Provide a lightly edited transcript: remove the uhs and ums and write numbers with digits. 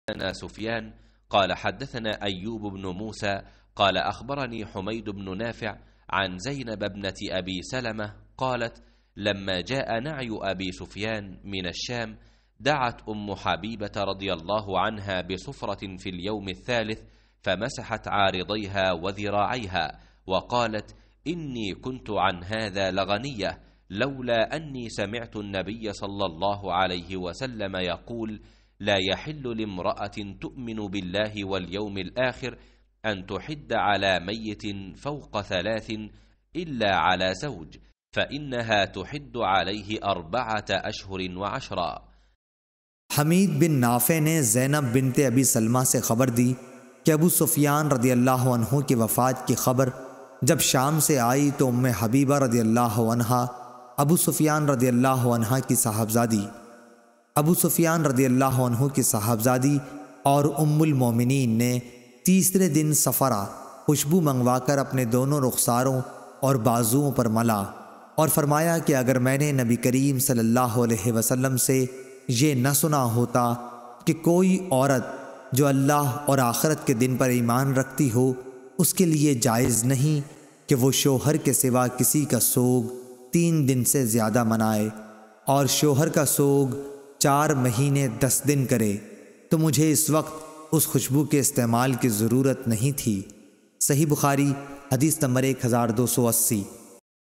حدثنا سفيان قال حدثنا أيوب بن موسى قال أخبرني حميد بن نافع عن زينب ابنة أبي سلمة قالت لما جاء نعي أبي سفيان من الشام دعت أم حبيبة رضي الله عنها بصفرة في اليوم الثالث فمسحت عارضيها وذراعيها وقالت إني كنت عن هذا لغنية لولا أني سمعت النبي صلى الله عليه وسلم يقول لا يحل لامرأة تؤمن بالله واليوم الآخر أن تحد على ميت فوق 3 إلا على زوج فإنها تحد عليه 4 أشهر و10। हमीद बिन नाफे ने ज़ैनब बिनते अबी सलमा से ख़बर दी कि अबू सुफियान रदी अल्लाह अन्हु की वफ़ात की ख़बर जब शाम से आई तो उम्मे हबीबा रदी अल्लाह अन्हा अबू सुफियान रदी अल्लाह अन्हा की साहबजादी अबू सुफियान रदी अल्लाह अन्हु की साहबजादी और उम्मुल मोमिनीन ने तीसरे दिन सफ़रा खुशबू मंगवाकर अपने दोनों रुखसारों और बाजुओं पर मला और फरमाया कि अगर मैंने नबी करीम सल्लल्लाहु अलैहि वसल्लम से ये न सुना होता कि कोई औरत जो अल्लाह और आखिरत के दिन पर ईमान रखती हो उसके लिए जायज़ नहीं कि वो शोहर के सिवा किसी का सोग 3 दिन से ज़्यादा मनाए और शोहर का सोग 4 महीने 10 दिन करे, तो मुझे इस वक्त उस खुशबू के इस्तेमाल की ज़रूरत नहीं थी। सही बुखारी हदीस नंबर 1280।